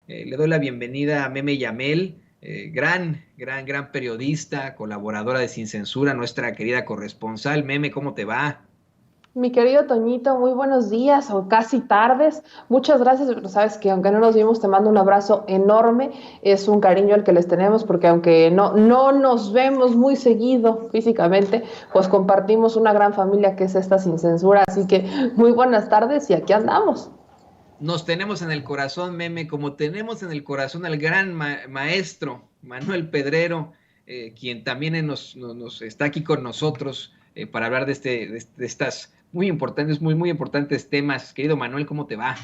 Le doy la bienvenida a Meme Yamel, gran periodista, colaboradora de Sin Censura, nuestra querida corresponsal. Meme, ¿cómo te va? Mi querido Toñito, muy buenos días o casi tardes. Muchas gracias, pero sabes que aunque no nos vimos, te mando un abrazo enorme. Es un cariño el que les tenemos porque aunque no nos vemos muy seguido físicamente, pues compartimos una gran familia que es esta Sin Censura. Así que muy buenas tardes y aquí andamos. Nos tenemos en el corazón, Meme, como tenemos en el corazón al gran maestro Manuel Pedrero, quien también nos está aquí con nosotros para hablar de estas muy importantes temas. Querido Manuel, ¿cómo te va?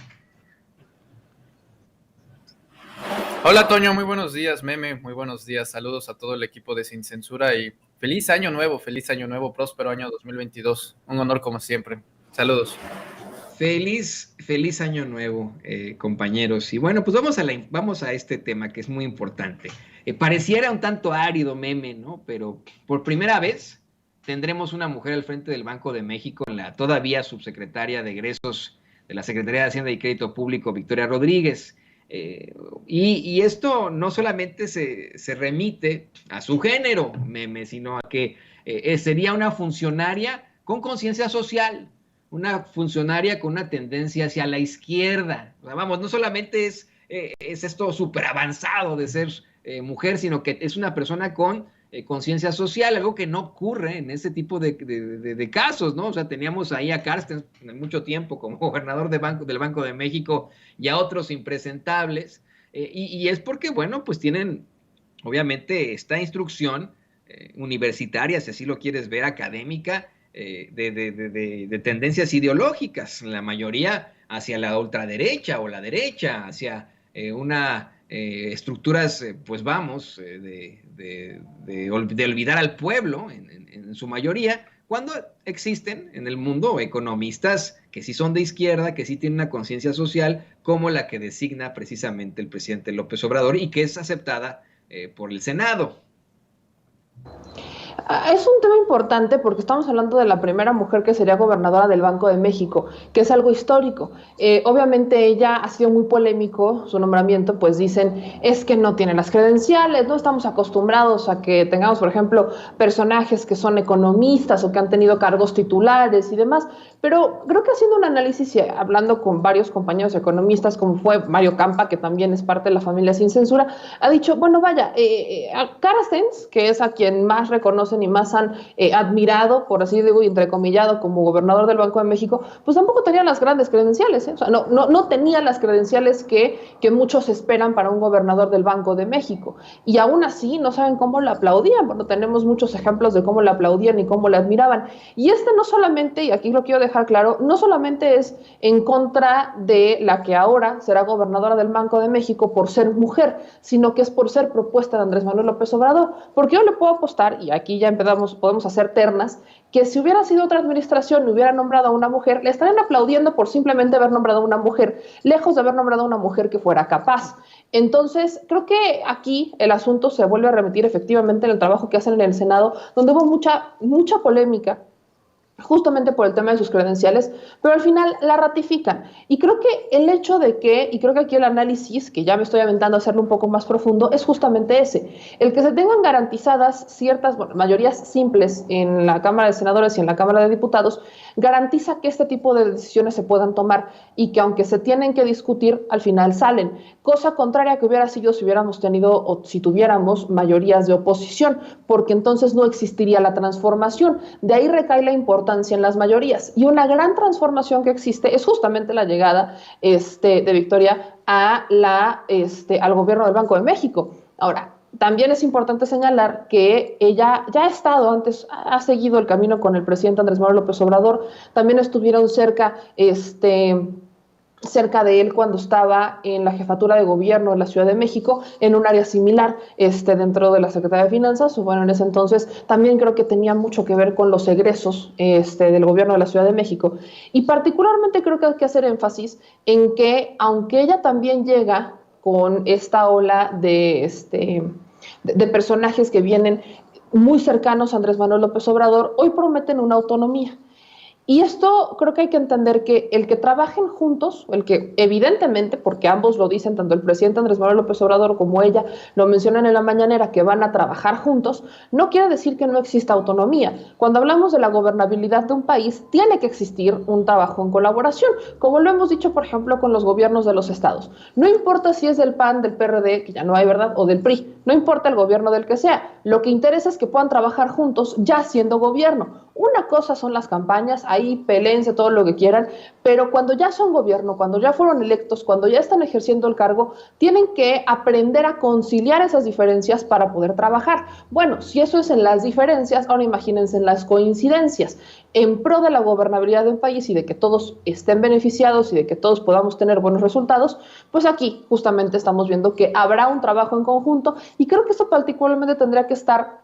Hola Toño, muy buenos días, Meme, muy buenos días, saludos a todo el equipo de Sin Censura y feliz año nuevo, próspero año 2022, un honor como siempre, saludos. Feliz año nuevo, compañeros. Y bueno, pues vamos a este tema que es muy importante. Pareciera un tanto árido, Meme, ¿no? Pero por primera vez tendremos una mujer al frente del Banco de México, en la todavía subsecretaria de egresos de la Secretaría de Hacienda y Crédito Público, Victoria Rodríguez. Y esto no solamente se remite a su género, Meme, sino a que sería una funcionaria con conciencia social, una funcionaria con una tendencia hacia la izquierda. O sea, vamos, no solamente es esto súper avanzado de ser mujer, sino que es una persona con conciencia social, algo que no ocurre en ese tipo de casos, ¿no? O sea, teníamos ahí a Carstens mucho tiempo como gobernador del Banco de México y a otros impresentables, y es porque, bueno, pues tienen obviamente esta instrucción universitaria, si así lo quieres ver, académica, de tendencias ideológicas, la mayoría hacia la ultraderecha o la derecha, hacia una estructuras, pues vamos, de olvidar al pueblo en su mayoría, cuando existen en el mundo economistas que sí son de izquierda, que sí tienen una conciencia social, como la que designa precisamente el presidente López Obrador y que es aceptada por el Senado. Es un tema importante porque estamos hablando de la primera mujer que sería gobernadora del Banco de México, que es algo histórico. Obviamente ella ha sido muy polémico, su nombramiento, pues dicen, es que no tiene las credenciales, no estamos acostumbrados a que tengamos, por ejemplo, personajes que son economistas o que han tenido cargos titulares y demás, pero creo que haciendo un análisis y hablando con varios compañeros economistas, como fue Mario Campa, que también es parte de la familia Sin Censura, ha dicho, bueno, vaya, a Carstens, que es a quien más reconocen y más han admirado, por así digo, y entrecomillado, como gobernador del Banco de México, pues tampoco tenía las grandes credenciales, ¿eh? O sea, no tenía las credenciales que muchos esperan para un gobernador del Banco de México. Y aún así no saben cómo la aplaudían. Bueno, tenemos muchos ejemplos de cómo la aplaudían y cómo la admiraban. Y no solamente, y aquí lo quiero dejar claro, no solamente es en contra de la que ahora será gobernadora del Banco de México por ser mujer, sino que es por ser propuesta de Andrés Manuel López Obrador. Porque yo le puedo apostar, y aquí ya podemos hacer ternas, que si hubiera sido otra administración y hubiera nombrado a una mujer, le estarían aplaudiendo por simplemente haber nombrado a una mujer, lejos de haber nombrado a una mujer que fuera capaz. Entonces, creo que aquí el asunto se vuelve a remitir efectivamente en el trabajo que hacen en el Senado, donde hubo mucha polémica justamente por el tema de sus credenciales, pero al final la ratifican. Y creo que el hecho de que, y creo que aquí el análisis, que ya me estoy aventando a hacerlo un poco más profundo, es justamente ese, el que se tengan garantizadas ciertas mayorías simples en la Cámara de Senadores y en la Cámara de Diputados, garantiza que este tipo de decisiones se puedan tomar y que aunque se tienen que discutir, al final salen. Cosa contraria que hubiera sido si hubiéramos tenido o si tuviéramos mayorías de oposición, porque entonces no existiría la transformación. De ahí recae la importancia en las mayorías. Y una gran transformación que existe es justamente la llegada de Victoria al gobierno del Banco de México. Ahora, también es importante señalar que ella ya ha estado antes, ha seguido el camino con el presidente Andrés Manuel López Obrador, también estuvieron cerca de él cuando estaba en la jefatura de gobierno de la Ciudad de México, en un área similar dentro de la Secretaría de Finanzas. Bueno, en ese entonces también creo que tenía mucho que ver con los egresos del gobierno de la Ciudad de México. Y particularmente creo que hay que hacer énfasis en que, aunque ella también llega con esta ola de personajes que vienen muy cercanos a Andrés Manuel López Obrador, hoy prometen una autonomía. Y esto creo que hay que entender que el que trabajen juntos, el que evidentemente, porque ambos lo dicen, tanto el presidente Andrés Manuel López Obrador como ella lo mencionan en la mañanera, que van a trabajar juntos, no quiere decir que no exista autonomía. Cuando hablamos de la gobernabilidad de un país, tiene que existir un trabajo en colaboración, como lo hemos dicho, por ejemplo, con los gobiernos de los estados. No importa si es del PAN, del PRD, que ya no hay, ¿verdad?, o del PRI, no importa el gobierno del que sea, lo que interesa es que puedan trabajar juntos ya siendo gobierno. Una cosa son las campañas, ahí peleense todo lo que quieran, pero cuando ya son gobierno, cuando ya fueron electos, cuando ya están ejerciendo el cargo, tienen que aprender a conciliar esas diferencias para poder trabajar. Bueno, si eso es en las diferencias, ahora imagínense en las coincidencias. En pro de la gobernabilidad de un país y de que todos estén beneficiados y de que todos podamos tener buenos resultados, pues aquí justamente estamos viendo que habrá un trabajo en conjunto y creo que eso particularmente tendría que estar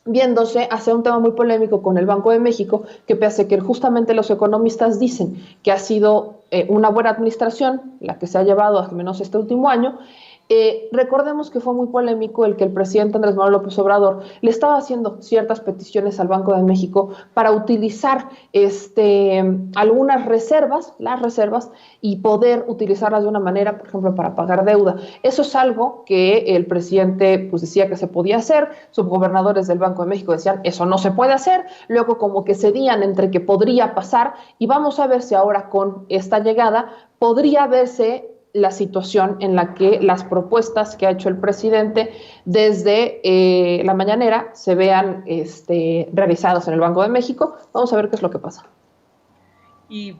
viéndose hacia un tema muy polémico con el Banco de México, que pese a que justamente los economistas dicen que ha sido una buena administración, la que se ha llevado al menos este último año, recordemos que fue muy polémico el que el presidente Andrés Manuel López Obrador le estaba haciendo ciertas peticiones al Banco de México para utilizar algunas reservas, las reservas, y poder utilizarlas de una manera, por ejemplo, para pagar deuda. Eso es algo que el presidente pues, decía que se podía hacer, subgobernadores del Banco de México decían, eso no se puede hacer, luego como que cedían entre que podría pasar, y vamos a ver si ahora con esta llegada podría verse la situación en la que las propuestas que ha hecho el presidente desde la mañanera se vean realizadas en el Banco de México. Vamos a ver qué es lo que pasa. Y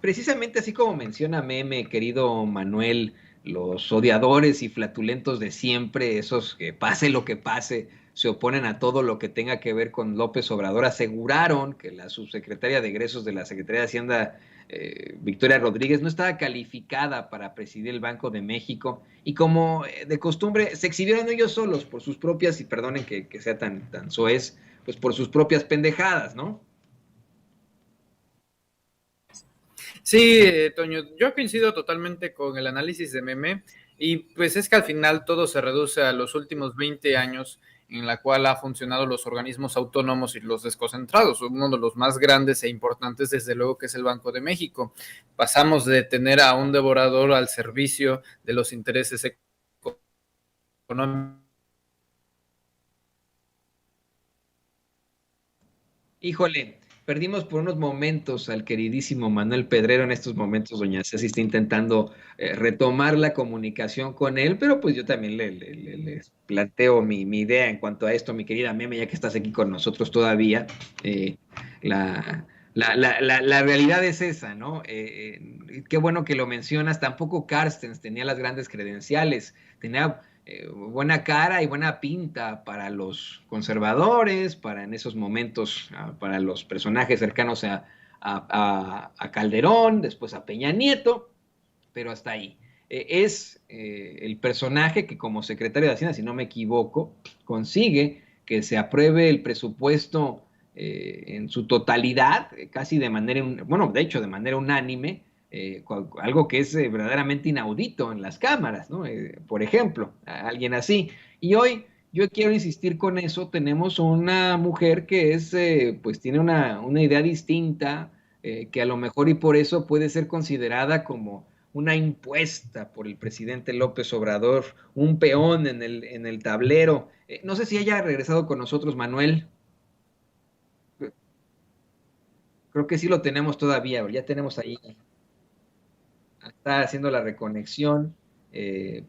precisamente así como menciona Meme, querido Manuel, los odiadores y flatulentos de siempre, esos que pase lo que pase, se oponen a todo lo que tenga que ver con López Obrador, aseguraron que la subsecretaria de egresos de la Secretaría de Hacienda, Victoria Rodríguez, no estaba calificada para presidir el Banco de México y como de costumbre se exhibieron ellos solos por sus propias, y perdonen que sea tan soez, pues por sus propias pendejadas, ¿no? Sí, Toño, yo coincido totalmente con el análisis de Meme y pues es que al final todo se reduce a los últimos 20 años en la cual ha funcionado los organismos autónomos y los desconcentrados, uno de los más grandes e importantes desde luego que es el Banco de México. Pasamos de tener a un devorador al servicio de los intereses económicos. Híjole, perdimos por unos momentos al queridísimo Manuel Pedrero. En estos momentos doña Ceci está intentando retomar la comunicación con él, pero pues yo también les planteo mi idea en cuanto a esto, mi querida Meme, ya que estás aquí con nosotros todavía. Eh, la, la realidad es esa, ¿no? Qué bueno que lo mencionas. Tampoco Carstens tenía las grandes credenciales, tenía buena cara y buena pinta para los conservadores, para en esos momentos, para los personajes cercanos a Calderón, después a Peña Nieto, pero hasta ahí. Es el personaje que como secretario de Hacienda, si no me equivoco, consigue que se apruebe el presupuesto en su totalidad, casi de manera, bueno, de hecho de manera unánime, algo que es verdaderamente inaudito en las cámaras, ¿no? Por ejemplo, a alguien así. Y hoy yo quiero insistir con eso, tenemos una mujer que es, pues tiene una idea distinta, que a lo mejor y por eso puede ser considerada como una impuesta por el presidente López Obrador, un peón en el tablero. No sé si haya regresado con nosotros, Manuel. Creo que sí lo tenemos todavía, ya tenemos ahí, está haciendo la reconexión,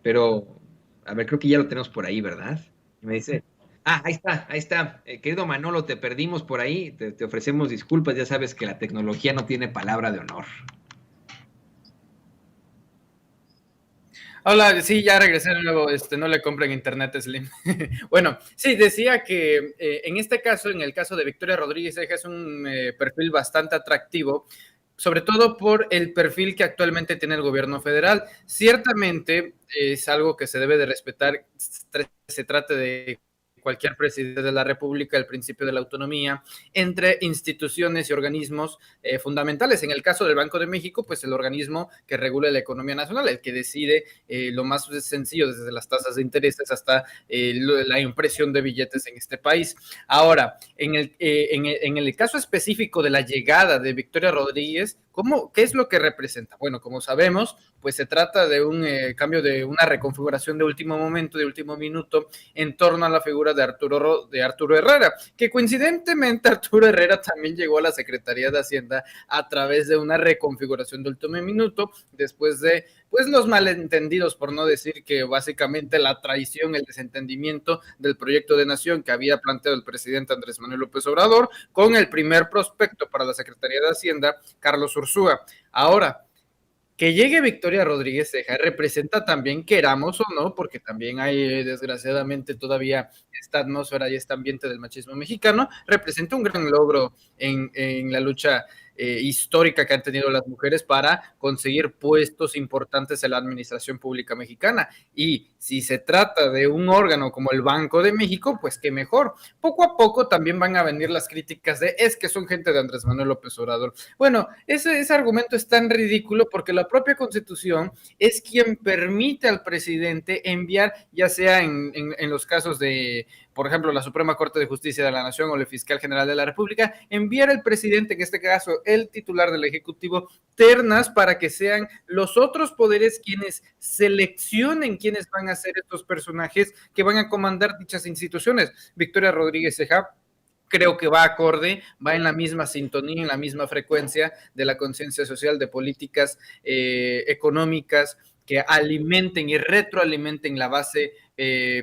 pero a ver, creo que ya lo tenemos por ahí, ¿verdad? Y me dice, ahí está, querido Manolo, te perdimos por ahí, te ofrecemos disculpas, ya sabes que la tecnología no tiene palabra de honor. Hola, sí, ya regresé de nuevo, no le compren internet Slim. Bueno, sí, decía que en este caso, en el caso de Victoria Rodríguez, es un perfil bastante atractivo, sobre todo por el perfil que actualmente tiene el gobierno federal. Ciertamente es algo que se debe de respetar, se trate de cualquier presidente de la República, el principio de la autonomía entre instituciones y organismos fundamentales. En el caso del Banco de México, pues el organismo que regula la economía nacional, el que decide lo más sencillo, desde las tasas de intereses hasta la impresión de billetes en este país. Ahora, en el caso específico de la llegada de Victoria Rodríguez, ¿qué es lo que representa? Bueno, como sabemos, pues se trata de un cambio, de una reconfiguración de último momento, de último minuto, en torno a la figura de Arturo Herrera, que coincidentemente Arturo Herrera también llegó a la Secretaría de Hacienda a través de una reconfiguración de último minuto, después de pues los malentendidos, por no decir que básicamente la traición, el desentendimiento del proyecto de nación que había planteado el presidente Andrés Manuel López Obrador con el primer prospecto para la Secretaría de Hacienda, Carlos Ursúa. Ahora, que llegue Victoria Rodríguez Ceja representa también, queramos o no, porque también hay desgraciadamente todavía esta atmósfera y este ambiente del machismo mexicano, representa un gran logro en la lucha histórica que han tenido las mujeres para conseguir puestos importantes en la administración pública mexicana. Y si se trata de un órgano como el Banco de México, pues qué mejor. Poco a poco también van a venir las críticas de es que son gente de Andrés Manuel López Obrador. Bueno, ese argumento es tan ridículo porque la propia Constitución es quien permite al presidente enviar, ya sea en los casos de, por ejemplo, la Suprema Corte de Justicia de la Nación o el Fiscal General de la República, enviar al presidente, en este caso el titular del Ejecutivo, ternas para que sean los otros poderes quienes seleccionen quiénes van a ser estos personajes que van a comandar dichas instituciones. Victoria Rodríguez Ceja creo que va acorde, va en la misma sintonía, en la misma frecuencia de la conciencia social, de políticas económicas que alimenten y retroalimenten la base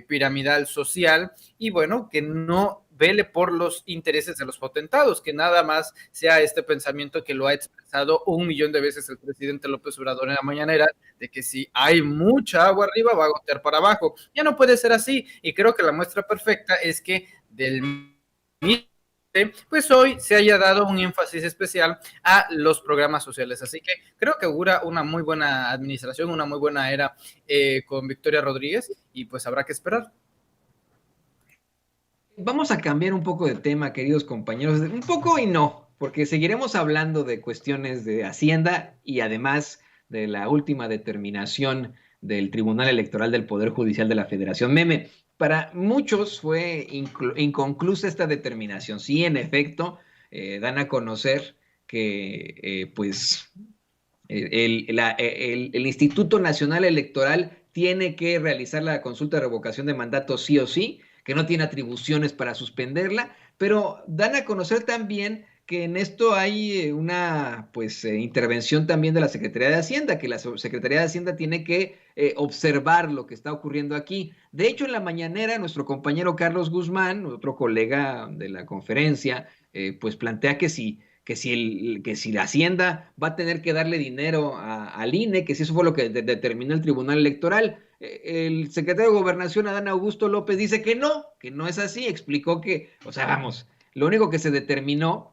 piramidal social y bueno, que no vele por los intereses de los potentados, que nada más sea este pensamiento que lo ha expresado 1,000,000 de veces el presidente López Obrador en la mañanera, de que si hay mucha agua arriba va a gotear para abajo. Ya no puede ser así, y creo que la muestra perfecta es que del pues hoy se haya dado un énfasis especial a los programas sociales. Así que creo que augura una muy buena administración, una muy buena era con Victoria Rodríguez y pues habrá que esperar. Vamos a cambiar un poco de tema, queridos compañeros, un poco y no, porque seguiremos hablando de cuestiones de Hacienda y además de la última determinación del Tribunal Electoral del Poder Judicial de la Federación. Meme, para muchos fue inconclusa esta determinación. Sí, en efecto, dan a conocer que el Instituto Nacional Electoral tiene que realizar la consulta de revocación de mandato sí o sí, que no tiene atribuciones para suspenderla, pero dan a conocer también que en esto hay una intervención también de la Secretaría de Hacienda, que la Secretaría de Hacienda tiene que observar lo que está ocurriendo aquí. De hecho, en la mañanera, nuestro compañero Carlos Guzmán, otro colega de la conferencia, plantea que si la Hacienda va a tener que darle dinero al INE, que si eso fue lo que determinó el Tribunal Electoral. El secretario de Gobernación, Adán Augusto López, dice que no es así. Explicó que, lo único que se determinó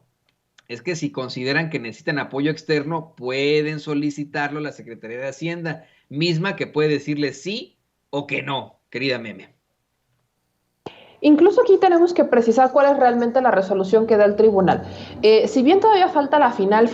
es que si consideran que necesitan apoyo externo, pueden solicitarlo a la Secretaría de Hacienda, misma que puede decirle sí o que no, querida Meme. Incluso aquí tenemos que precisar cuál es realmente la resolución que da el tribunal. Si bien todavía falta la final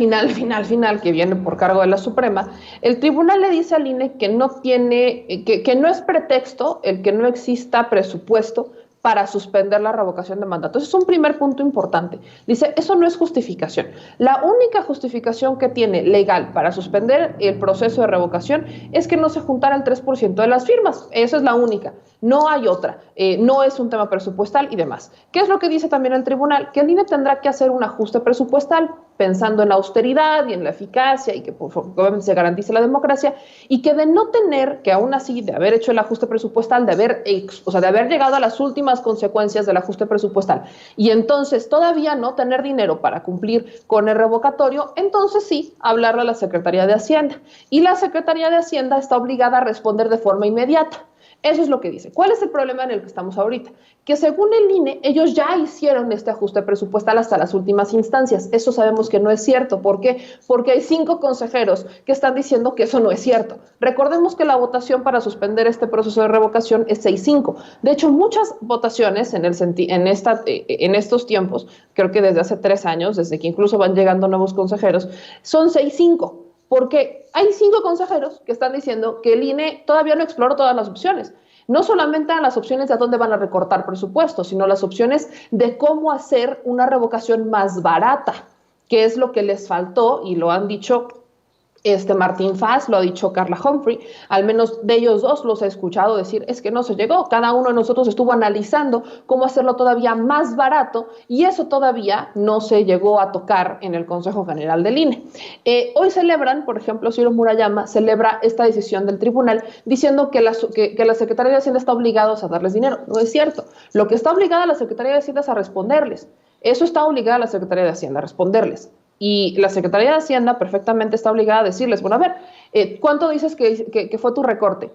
que viene por cargo de la Suprema, el tribunal le dice al INE que no es pretexto el que no exista presupuesto para suspender la revocación de mandato. Ese es un primer punto importante. Dice, eso no es justificación. La única justificación que tiene legal para suspender el proceso de revocación es que no se juntara el 3% de las firmas. Esa es la única. No hay otra. No es un tema presupuestal y demás. ¿Qué es lo que dice también el tribunal? Que el INE tendrá que hacer un ajuste presupuestal pensando en la austeridad y en la eficacia y que obviamente se garantice la democracia y que de no tener, que aún así de haber hecho el ajuste presupuestal, de haber llegado a las últimas consecuencias del ajuste presupuestal y entonces todavía no tener dinero para cumplir con el revocatorio, entonces sí, hablarle a la Secretaría de Hacienda. Y la Secretaría de Hacienda está obligada a responder de forma inmediata. Eso es lo que dice. ¿Cuál es el problema en el que estamos ahorita? Que según el INE, ellos ya hicieron este ajuste presupuestal hasta las últimas instancias. Eso sabemos que no es cierto. ¿Por qué? Porque hay 5 consejeros que están diciendo que eso no es cierto. Recordemos que la votación para suspender este proceso de revocación es 6-5. De hecho, muchas votaciones en estos tiempos, creo que desde hace 3 años, desde que incluso van llegando nuevos consejeros, son 6-5. Porque hay 5 consejeros que están diciendo que el INE todavía no exploró todas las opciones. No solamente las opciones de a dónde van a recortar presupuestos, sino las opciones de cómo hacer una revocación más barata, que es lo que les faltó y lo han dicho Martín Faz, lo ha dicho Carla Humphrey, al menos de ellos dos los he escuchado decir, es que no se llegó, cada uno de nosotros estuvo analizando cómo hacerlo todavía más barato y eso todavía no se llegó a tocar en el Consejo General del INE. Hoy celebran, por ejemplo, Ciro Murayama celebra esta decisión del tribunal diciendo que la Secretaría de Hacienda está obligada a darles dinero. No es cierto, lo que está obligada la Secretaría de Hacienda es a responderles, eso está obligada la Secretaría de Hacienda a responderles. Y la Secretaría de Hacienda perfectamente está obligada a decirles, bueno, a ver, ¿cuánto dices que fue tu recorte?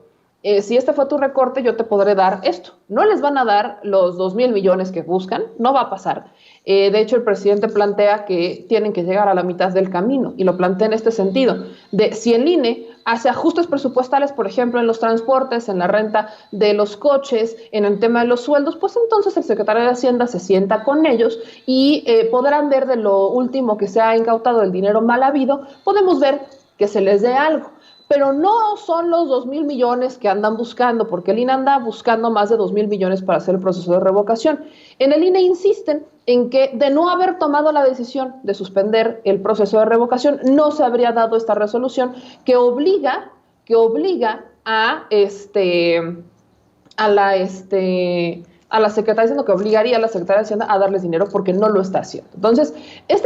Si este fue tu recorte, yo te podré dar esto. No les van a dar los 2,000 millones que buscan, no va a pasar. De hecho, el presidente plantea que tienen que llegar a la mitad del camino y lo plantea en este sentido, de si el INE hace ajustes presupuestales, por ejemplo, en los transportes, en la renta de los coches, en el tema de los sueldos, pues entonces el secretario de Hacienda se sienta con ellos y podrán ver de lo último que se ha incautado el dinero mal habido, podemos ver que se les dé algo. Pero no son los 2,000 millones que andan buscando, porque el INE anda buscando más de 2,000 millones para hacer el proceso de revocación. En el INE insisten en que de no haber tomado la decisión de suspender el proceso de revocación, no se habría dado esta resolución que obliga a la Secretaría de Hacienda, que obligaría a la Secretaría de Hacienda a darles dinero porque no lo está haciendo. Entonces,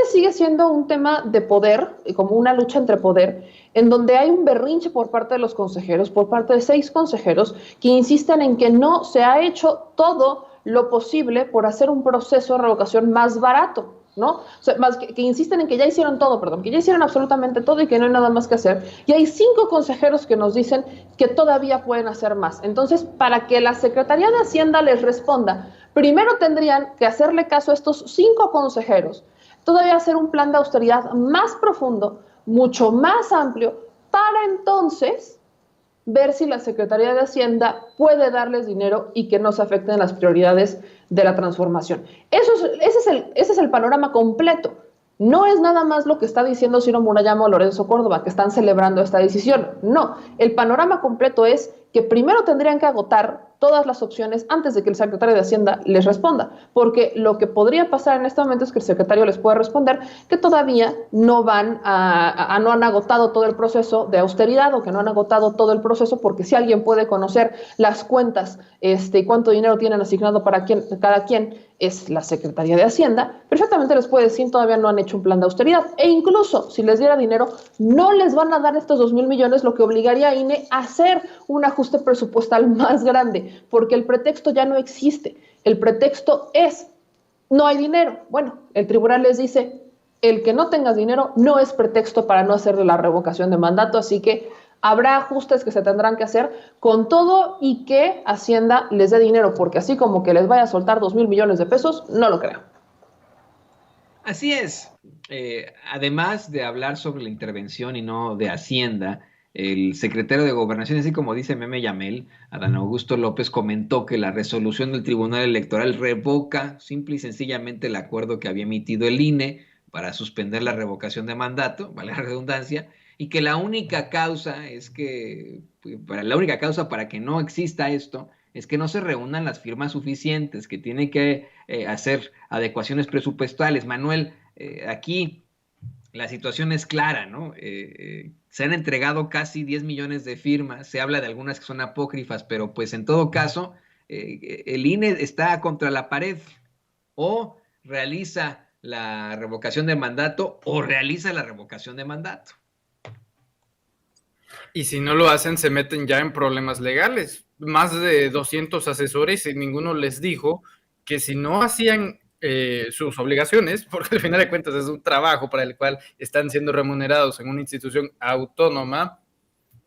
sigue siendo un tema de poder, como una lucha entre poder, en donde hay un berrinche por parte de los consejeros, por parte de 6 consejeros, que insisten en que no se ha hecho todo lo posible por hacer un proceso de revocación más barato, ¿no? O sea, más que insisten en que ya hicieron todo, que ya hicieron absolutamente todo y que no hay nada más que hacer. Y hay 5 consejeros que nos dicen que todavía pueden hacer más. Entonces, para que la Secretaría de Hacienda les responda, primero tendrían que hacerle caso a estos 5 consejeros, todavía hacer un plan de austeridad más profundo, mucho más amplio, para entonces ver si la Secretaría de Hacienda puede darles dinero y que no se afecten las prioridades de la transformación. Ese es el panorama completo. No es nada más lo que está diciendo Ciro Murayama o Lorenzo Córdoba, que están celebrando esta decisión. No, el panorama completo es que primero tendrían que agotar todas las opciones antes de que el secretario de Hacienda les responda, porque lo que podría pasar en este momento es que el secretario les puede responder que todavía no no han agotado todo el proceso de austeridad o que no han agotado todo el proceso, porque si alguien puede conocer las cuentas y cuánto dinero tienen asignado para cada quien es la Secretaría de Hacienda, perfectamente les puede decir todavía no han hecho un plan de austeridad e incluso si les diera dinero no les van a dar estos 2,000 millones, lo que obligaría a INE a hacer un ajuste presupuestal más grande, porque el pretexto ya no existe. El pretexto es, no hay dinero. Bueno, el tribunal les dice, el que no tengas dinero no es pretexto para no hacer la revocación de mandato, así que habrá ajustes que se tendrán que hacer con todo y que Hacienda les dé dinero, porque así como que les vaya a soltar 2,000 millones de pesos, no lo creo. Así es. Además de hablar sobre la intervención y no de Hacienda, el secretario de Gobernación, así como dice Meme Yamel, Adán Augusto López, comentó que la resolución del Tribunal Electoral revoca simple y sencillamente el acuerdo que había emitido el INE para suspender la revocación de mandato, vale la redundancia, y que la única causa para que no exista esto es que no se reúnan las firmas suficientes, que tiene que hacer adecuaciones presupuestales. Manuel, aquí la situación es clara, ¿no? Se han entregado casi 10 millones de firmas, se habla de algunas que son apócrifas, pero pues en todo caso, el INE está contra la pared, o realiza la revocación de mandato o realiza la revocación de mandato. Y si no lo hacen, se meten ya en problemas legales. Más de 200 asesores y ninguno les dijo que si no hacían sus obligaciones, porque al final de cuentas es un trabajo para el cual están siendo remunerados en una institución autónoma,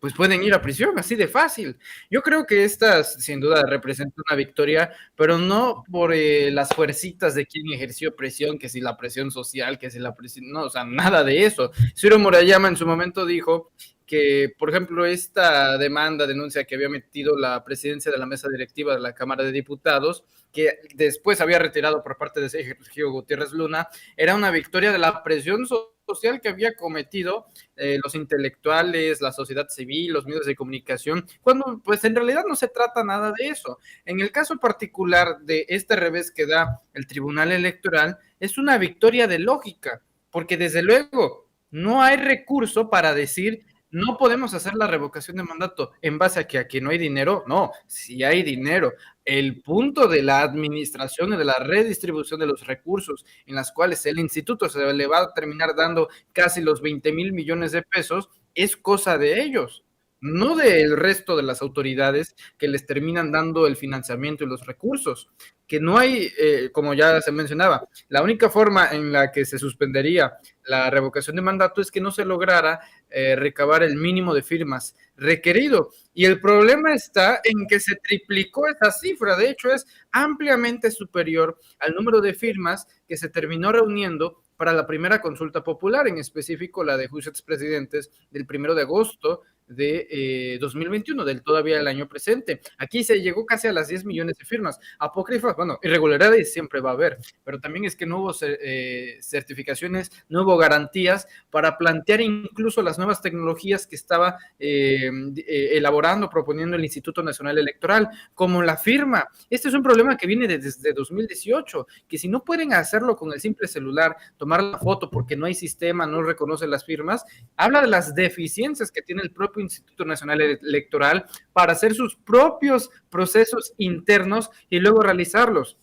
pues pueden ir a prisión, así de fácil. Yo creo que esta sin duda representa una victoria, pero no por las fuercitas de quien ejerció presión, que si la presión social, que si la presión, no, o sea, nada de eso. Ciro Murayama en su momento dijo que, por ejemplo, esta denuncia que había metido la presidencia de la mesa directiva de la Cámara de Diputados, que después había retirado por parte de Sergio Gutiérrez Luna, era una victoria de la presión social que había cometido los intelectuales, la sociedad civil, los medios de comunicación, cuando pues en realidad no se trata nada de eso. En el caso particular de este revés que da el Tribunal Electoral, es una victoria de lógica, porque desde luego no hay recurso para decir no podemos hacer la revocación de mandato en base a que aquí no hay dinero. No, sí hay dinero. El punto de la administración y de la redistribución de los recursos en las cuales el instituto se le va a terminar dando casi los 20,000 millones de pesos es cosa de ellos, no del resto de las autoridades que les terminan dando el financiamiento y los recursos. Que no hay, como ya se mencionaba, la única forma en la que se suspendería la revocación de mandato es que no se lograra recabar el mínimo de firmas requerido. Y el problema está en que se triplicó esa cifra. De hecho, es ampliamente superior al número de firmas que se terminó reuniendo para la primera consulta popular, en específico la de juicios presidentes del 1 de agosto de 2021, del todavía el año presente. Aquí se llegó casi a las 10 millones de firmas. Apócrifas, bueno, irregularidades siempre va a haber, pero también es que no hubo certificaciones, no hubo garantías para plantear incluso las nuevas tecnologías que estaba elaborando, proponiendo el Instituto Nacional Electoral, como la firma. Este es un problema que viene desde 2018, que si no pueden hacerlo con el simple celular, tomar la foto porque no hay sistema, no reconoce las firmas, habla de las deficiencias que tiene el propio Instituto Nacional Electoral para hacer sus propios procesos internos y luego realizarlos.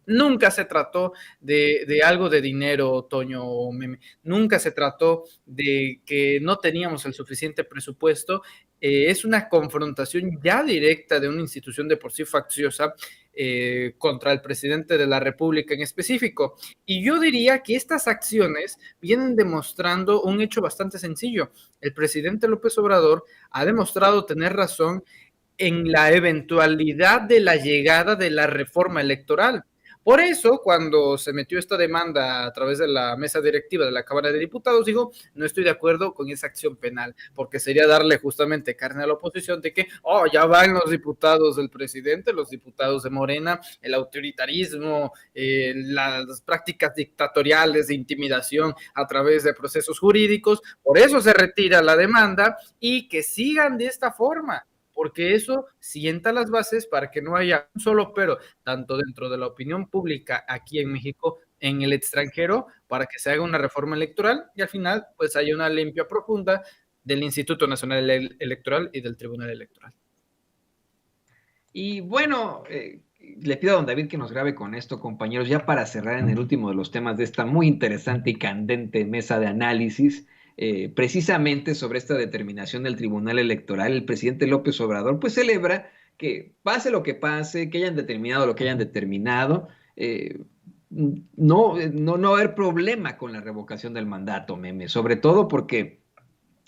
Nunca se trató de algo de dinero, Toño o Meme. Nunca se trató de que no teníamos el suficiente presupuesto. Es una confrontación ya directa de una institución de por sí facciosa contra el presidente de la República en específico. Y yo diría que estas acciones vienen demostrando un hecho bastante sencillo. El presidente López Obrador ha demostrado tener razón en la eventualidad de la llegada de la reforma electoral. Por eso, cuando se metió esta demanda a través de la mesa directiva de la Cámara de Diputados, dijo, no estoy de acuerdo con esa acción penal, porque sería darle justamente carne a la oposición de que, ya van los diputados del presidente, los diputados de Morena, el autoritarismo, las prácticas dictatoriales de intimidación a través de procesos jurídicos, por eso se retira la demanda y que sigan de esta forma, porque eso sienta las bases para que no haya un solo pero, tanto dentro de la opinión pública aquí en México, en el extranjero, para que se haga una reforma electoral y al final pues haya una limpia profunda del Instituto Nacional Electoral y del Tribunal Electoral. Y bueno, le pido a don David que nos grabe con esto, compañeros, ya para cerrar en el último de los temas de esta muy interesante y candente mesa de análisis. Precisamente sobre esta determinación del Tribunal Electoral, el presidente López Obrador pues celebra que pase lo que pase, que hayan determinado lo que hayan determinado, no va a haber problema con la revocación del mandato, Meme, sobre todo porque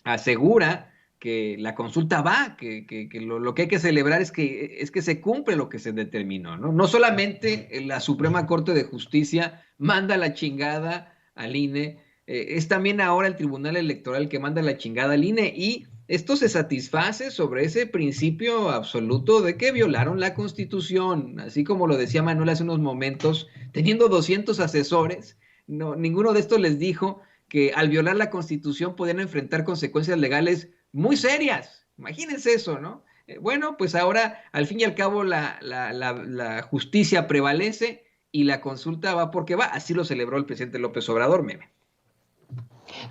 asegura que la consulta va, que lo que hay que celebrar es que se cumple lo que se determinó, ¿no? No solamente la Suprema Corte de Justicia manda la chingada al INE, es también ahora el Tribunal Electoral que manda la chingada al INE y esto se satisface sobre ese principio absoluto de que violaron la Constitución, así como lo decía Manuel hace unos momentos, teniendo 200 asesores, ninguno de estos les dijo que al violar la Constitución podían enfrentar consecuencias legales muy serias. Imagínense eso, ¿no? Bueno, pues ahora al fin y al cabo la justicia prevalece y la consulta va porque va, así lo celebró el presidente López Obrador, Meme.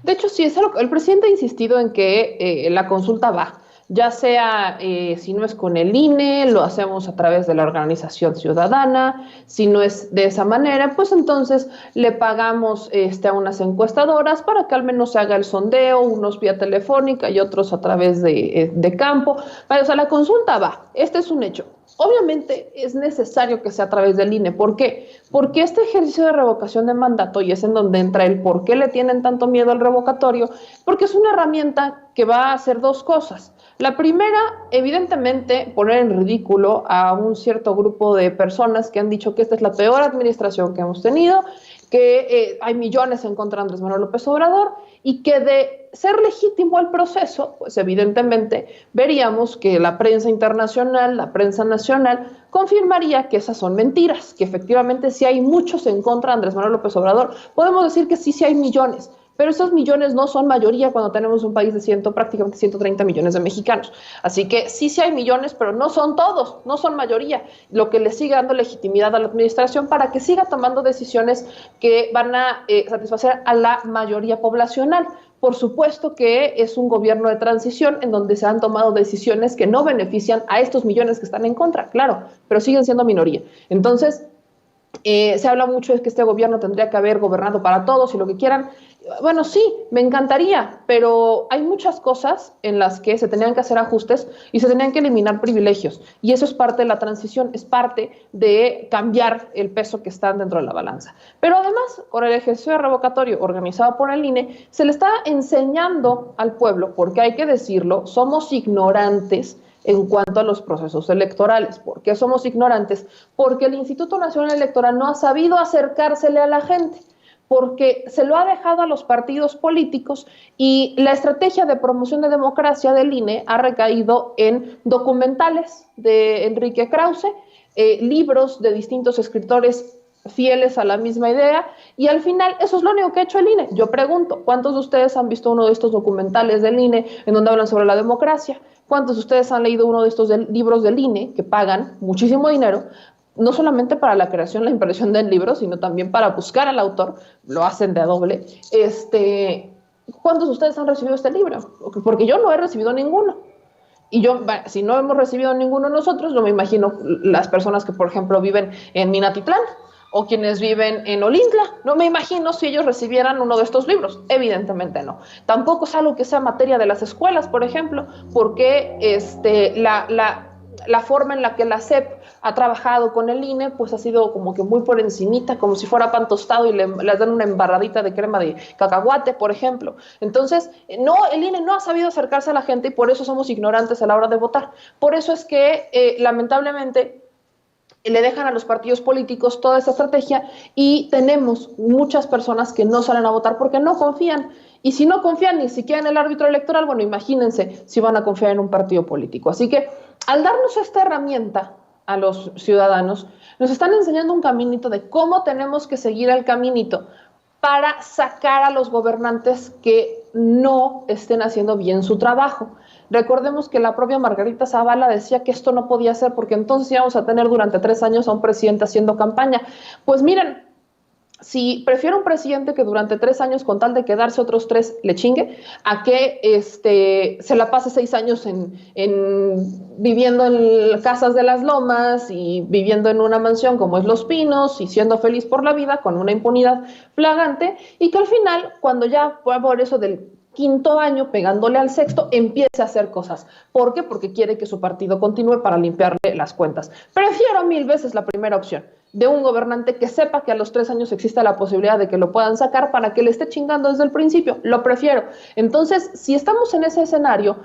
De hecho, sí, el presidente ha insistido en que la consulta va, ya sea si no es con el INE, lo hacemos a través de la organización ciudadana, si no es de esa manera, pues entonces le pagamos a unas encuestadoras para que al menos se haga el sondeo, unos vía telefónica y otros a través de campo. O sea, la consulta va, este es un hecho. Obviamente es necesario que sea a través del INE. ¿Por qué? Porque este ejercicio de revocación de mandato, y es en donde entra el por qué le tienen tanto miedo al revocatorio, porque es una herramienta que va a hacer dos cosas. La primera, evidentemente, poner en ridículo a un cierto grupo de personas que han dicho que esta es la peor administración que hemos tenido, que hay millones en contra de Andrés Manuel López Obrador y que de ser legítimo el proceso, pues evidentemente veríamos que la prensa internacional, la prensa nacional, confirmaría que esas son mentiras, que efectivamente sí hay muchos en contra de Andrés Manuel López Obrador. Podemos decir que sí hay millones, pero esos millones no son mayoría cuando tenemos un país de prácticamente 130 millones de mexicanos. Así que sí hay millones, pero no son todos, no son mayoría, lo que le sigue dando legitimidad a la administración para que siga tomando decisiones que van a satisfacer a la mayoría poblacional. Por supuesto que es un gobierno de transición en donde se han tomado decisiones que no benefician a estos millones que están en contra, claro, pero siguen siendo minoría. Entonces, se habla mucho de que este gobierno tendría que haber gobernado para todos y lo que quieran. Bueno, sí, me encantaría, pero hay muchas cosas en las que se tenían que hacer ajustes y se tenían que eliminar privilegios. Y eso es parte de la transición, es parte de cambiar el peso que está dentro de la balanza. Pero además, con el ejercicio revocatorio organizado por el INE, se le está enseñando al pueblo, porque hay que decirlo, somos ignorantes en cuanto a los procesos electorales. ¿Por qué somos ignorantes? Porque el Instituto Nacional Electoral no ha sabido acercársele a la gente, porque se lo ha dejado a los partidos políticos y la estrategia de promoción de democracia del INE ha recaído en documentales de Enrique Krause, libros de distintos escritores fieles a la misma idea, y al final eso es lo único que ha hecho el INE. Yo pregunto, ¿cuántos de ustedes han visto uno de estos documentales del INE en donde hablan sobre la democracia? ¿Cuántos de ustedes han leído uno de estos libros del INE que pagan muchísimo dinero, no solamente para la creación, la impresión del libro, sino también para buscar al autor? Lo hacen de a doble. ¿Cuántos de ustedes han recibido este libro? Porque yo no he recibido ninguno. Y yo, si no hemos recibido ninguno nosotros, yo me imagino las personas que, por ejemplo, viven en Minatitlán o quienes viven en Olintla. No me imagino si ellos recibieran uno de estos libros. Evidentemente no. Tampoco es algo que sea materia de las escuelas, por ejemplo, porque la forma en la que la SEP ha trabajado con el INE, pues ha sido como que muy por encimita, como si fuera pan tostado y les dan una embarradita de crema de cacahuate, por ejemplo. Entonces, no, el INE no ha sabido acercarse a la gente y por eso somos ignorantes a la hora de votar. Por eso es que, lamentablemente, le dejan a los partidos políticos toda esa estrategia y tenemos muchas personas que no salen a votar porque no confían. Y si no confían ni siquiera en el árbitro electoral, bueno, imagínense si van a confiar en un partido político. Así que al darnos esta herramienta a los ciudadanos, nos están enseñando un caminito de cómo tenemos que seguir el caminito para sacar a los gobernantes que no estén haciendo bien su trabajo. Recordemos que la propia Margarita Zavala decía que esto no podía ser porque entonces íbamos a tener durante 3 años a un presidente haciendo campaña. Pues miren, si prefiero un presidente que durante 3 años, con tal de quedarse otros 3, le chingue, a que se la pase 6 años viviendo en casas de las lomas y viviendo en una mansión como es Los Pinos y siendo feliz por la vida con una impunidad flagrante, y que al final, cuando ya por eso del 5.º año, pegándole al 6.º, empiece a hacer cosas. ¿Por qué? Porque quiere que su partido continúe para limpiarle las cuentas. Prefiero 1000 veces la primera opción, de un gobernante que sepa que a los 3 años existe la posibilidad de que lo puedan sacar para que le esté chingando desde el principio. Lo prefiero. Entonces, si estamos en ese escenario,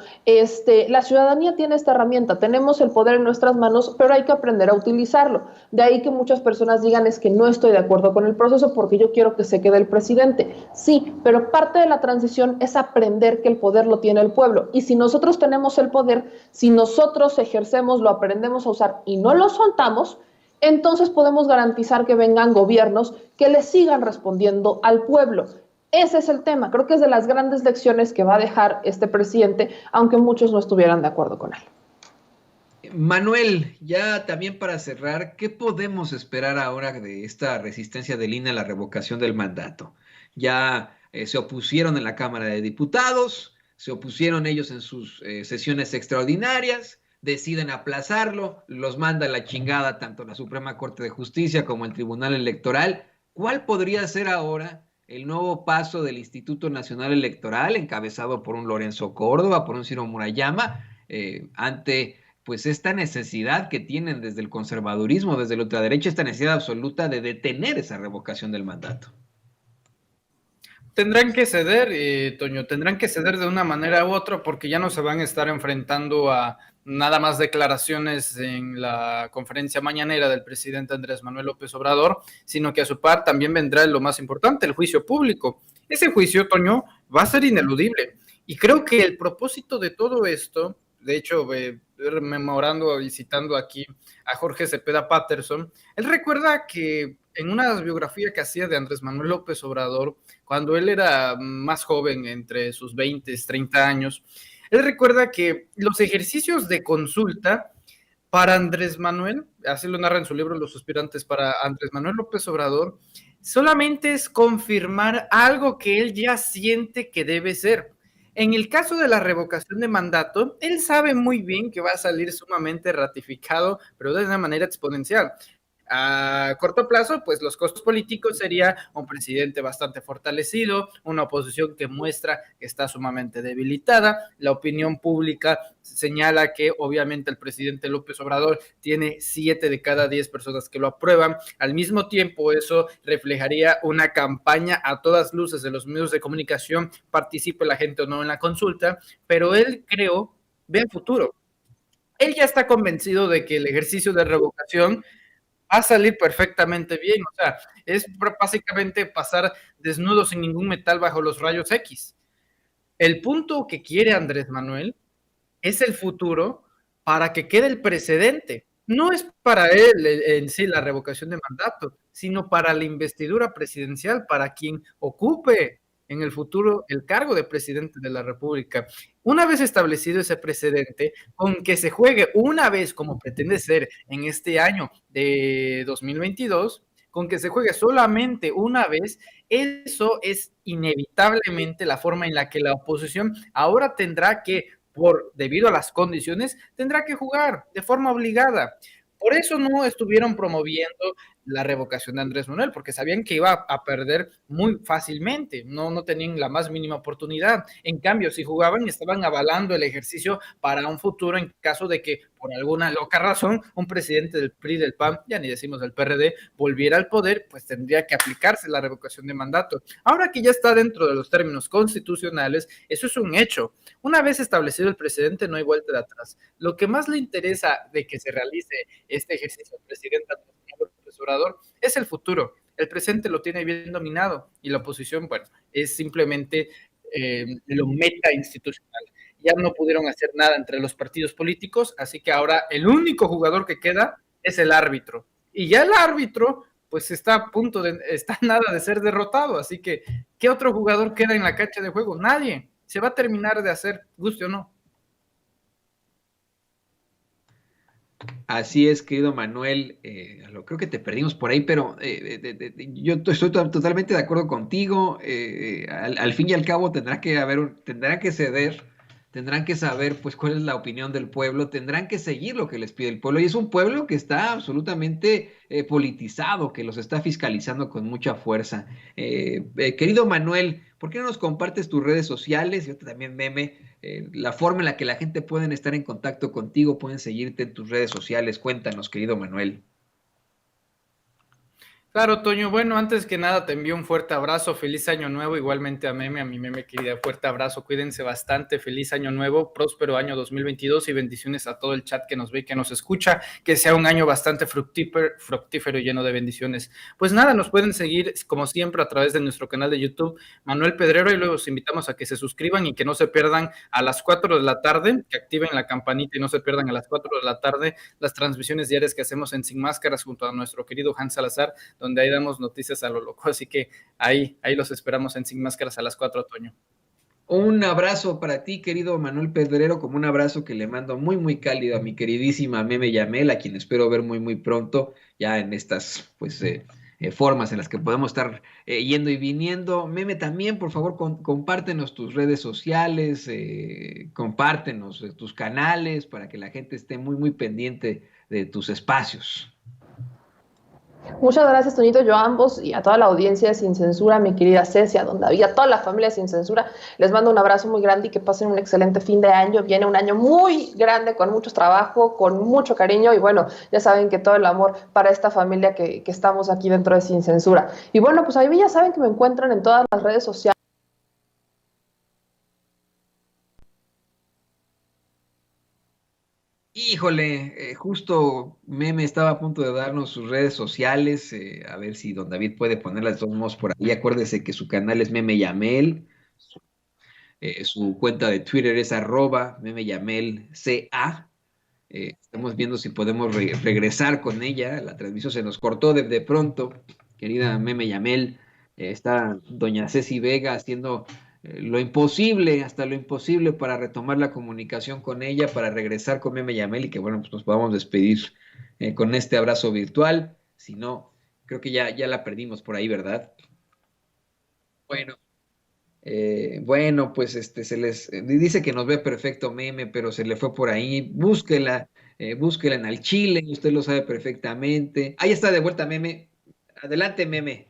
la ciudadanía tiene esta herramienta, tenemos el poder en nuestras manos, pero hay que aprender a utilizarlo. De ahí que muchas personas digan, es que no estoy de acuerdo con el proceso porque yo quiero que se quede el presidente. Sí, pero parte de la transición es aprender que el poder lo tiene el pueblo. Y si nosotros tenemos el poder, si nosotros ejercemos, lo aprendemos a usar y no lo soltamos, entonces podemos garantizar que vengan gobiernos que le sigan respondiendo al pueblo. Ese es el tema. Creo que es de las grandes lecciones que va a dejar este presidente, aunque muchos no estuvieran de acuerdo con él. Manuel, ya también para cerrar, ¿qué podemos esperar ahora de esta resistencia del INE a la revocación del mandato? Ya se opusieron en la Cámara de Diputados, se opusieron ellos en sus sesiones extraordinarias, deciden aplazarlo, los manda a la chingada tanto la Suprema Corte de Justicia como el Tribunal Electoral. ¿Cuál podría ser ahora el nuevo paso del Instituto Nacional Electoral, encabezado por un Lorenzo Córdoba, por un Ciro Murayama, ante pues esta necesidad que tienen desde el conservadurismo, desde la ultraderecha, esta necesidad absoluta de detener esa revocación del mandato? Tendrán que ceder, Toño, tendrán que ceder de una manera u otra porque ya no se van a estar enfrentando a nada más declaraciones en la conferencia mañanera del presidente Andrés Manuel López Obrador, sino que a su par también vendrá lo más importante, el juicio público. Ese juicio, Toño, va a ser ineludible. Y creo que el propósito de todo esto, de hecho, rememorando y citando aquí a Jorge Cepeda Patterson, él recuerda que en una biografía que hacía de Andrés Manuel López Obrador, cuando él era más joven, entre sus 20, 30 años, él recuerda que los ejercicios de consulta para Andrés Manuel, así lo narra en su libro Los Suspirantes, para Andrés Manuel López Obrador, solamente es confirmar algo que él ya siente que debe ser. En el caso de la revocación de mandato, él sabe muy bien que va a salir sumamente ratificado, pero de una manera exponencial. A corto plazo, pues los costos políticos sería un presidente bastante fortalecido, una oposición que muestra que está sumamente debilitada, la opinión pública señala que obviamente el presidente López Obrador tiene 7 de cada 10 personas que lo aprueban, al mismo tiempo eso reflejaría una campaña a todas luces de los medios de comunicación, participe la gente o no en la consulta, pero él ve el futuro. Él ya está convencido de que el ejercicio de revocación va a salir perfectamente bien, o sea, es básicamente pasar desnudo sin ningún metal bajo los rayos X. El punto que quiere Andrés Manuel es el futuro para que quede el precedente. No es para él en sí la revocación de mandato, sino para la investidura presidencial, para quien ocupe en el futuro el cargo de presidente de la República. Una vez establecido ese precedente, con que se juegue una vez como pretende ser en este año de 2022, con que se juegue solamente una vez, eso es inevitablemente la forma en la que la oposición ahora tendrá que, debido a las condiciones, tendrá que jugar de forma obligada. Por eso no estuvieron promoviendo la revocación de Andrés Manuel, porque sabían que iba a perder muy fácilmente, no tenían la más mínima oportunidad. En cambio, si jugaban, estaban avalando el ejercicio para un futuro en caso de que, por alguna loca razón, un presidente del PRI, del PAN, ya ni decimos del PRD, volviera al poder, pues tendría que aplicarse la revocación de mandato. Ahora que ya está dentro de los términos constitucionales, eso es un hecho. Una vez establecido el precedente, no hay vuelta de atrás. Lo que más le interesa de que se realice este ejercicio al presidente Andrés Manuel López Obrador es el futuro. El presente lo tiene bien dominado y la oposición, bueno, es simplemente lo meta institucional. Ya no pudieron hacer nada entre los partidos políticos, así que ahora el único jugador que queda es el árbitro. Y ya el árbitro, pues está nada de ser derrotado, así que ¿qué otro jugador queda en la cancha de juego? Nadie. Se va a terminar de hacer, guste o no. Así es, querido Manuel, creo que te perdimos por ahí, pero yo estoy totalmente de acuerdo contigo. Al fin y al cabo tendrán que ceder, tendrán que saber pues cuál es la opinión del pueblo, tendrán que seguir lo que les pide el pueblo, y es un pueblo que está absolutamente politizado, que los está fiscalizando con mucha fuerza. Querido Manuel, ¿por qué no nos compartes tus redes sociales? Yo también, Meme, la forma en la que la gente puede estar en contacto contigo, pueden seguirte en tus redes sociales. Cuéntanos, querido Manuel. Claro, Toño. Bueno, antes que nada te envío un fuerte abrazo, feliz año nuevo, igualmente a mi meme querida, fuerte abrazo, cuídense bastante, feliz año nuevo, próspero año 2022 y bendiciones a todo el chat que nos ve y que nos escucha, que sea un año bastante fructífero y lleno de bendiciones. Pues nada, nos pueden seguir como siempre a través de nuestro canal de YouTube, Manuel Pedrero, y luego los invitamos a que se suscriban y que no se pierdan a las 4 de la tarde, que activen la campanita y no se pierdan a las 4 de la tarde las transmisiones diarias que hacemos en Sin Máscaras junto a nuestro querido Hans Salazar, donde ahí damos noticias a lo loco, así que ahí los esperamos en Sin Máscaras a las 4, Toño. Un abrazo para ti, querido Manuel Pedrero, como un abrazo que le mando muy, muy cálido a mi queridísima Meme Yamel, a quien espero ver muy, muy pronto, ya en estas, pues, formas en las que podemos estar yendo y viniendo. Meme, también, por favor, compártenos tus redes sociales, compártenos tus canales, para que la gente esté muy, muy pendiente de tus espacios. Muchas gracias, Toñito, yo a ambos y a toda la audiencia de Sin Censura, mi querida Cecia, don David, a toda la familia Sin Censura, les mando un abrazo muy grande y que pasen un excelente fin de año. Viene un año muy grande, con mucho trabajo, con mucho cariño, y bueno, ya saben que todo el amor para esta familia que estamos aquí dentro de Sin Censura. Y bueno, pues ahí ya saben que me encuentran en todas las redes sociales. Híjole, justo Meme estaba a punto de darnos sus redes sociales, a ver si don David puede ponerlas de todos modos por ahí. Acuérdese que su canal es Meme Yamel, su cuenta de Twitter es @Meme Yamel CA. Estamos viendo si podemos regresar con ella. La transmisión se nos cortó de pronto, querida Meme Yamel. Está doña Ceci Vega haciendo lo imposible, hasta lo imposible para retomar la comunicación con ella, para regresar con Meme Yamel y que bueno, pues nos podamos despedir con este abrazo virtual. Si no, creo que ya la perdimos por ahí, ¿verdad? Bueno, bueno, pues se les dice que nos ve perfecto Meme, pero se le fue por ahí. Búsquela en al Chile, usted lo sabe perfectamente. Ahí está de vuelta Meme. Adelante, Meme.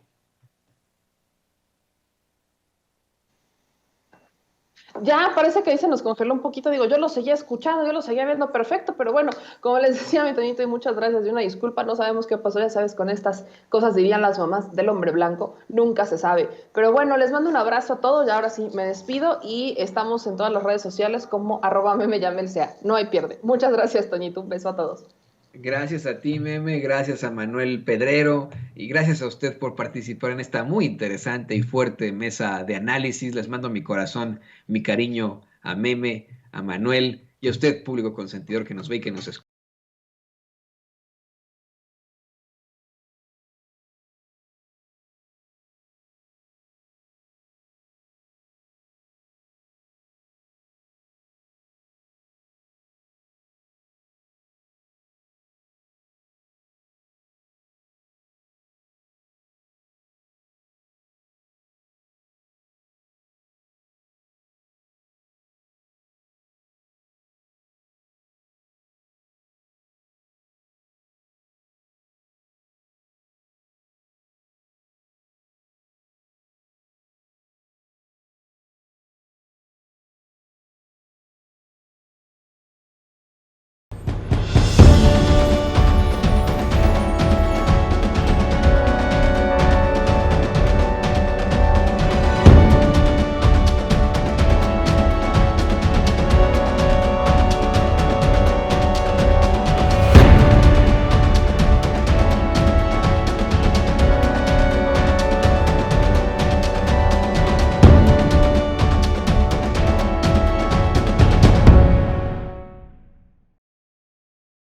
Ya parece que ahí se nos congeló un poquito, digo, yo lo seguía escuchando, yo lo seguía viendo perfecto, pero bueno, como les decía mi Toñito, y muchas gracias y una disculpa, no sabemos qué pasó, ya sabes, con estas cosas dirían las mamás del hombre blanco, nunca se sabe. Pero bueno, les mando un abrazo a todos y ahora sí me despido y estamos en todas las redes sociales como @memeyamelsa, no hay pierde. Muchas gracias, Toñito, un beso a todos. Gracias a ti, Meme, gracias a Manuel Pedrero y gracias a usted por participar en esta muy interesante y fuerte mesa de análisis. Les mando mi corazón, mi cariño a Meme, a Manuel y a usted, público consentidor que nos ve y que nos escucha.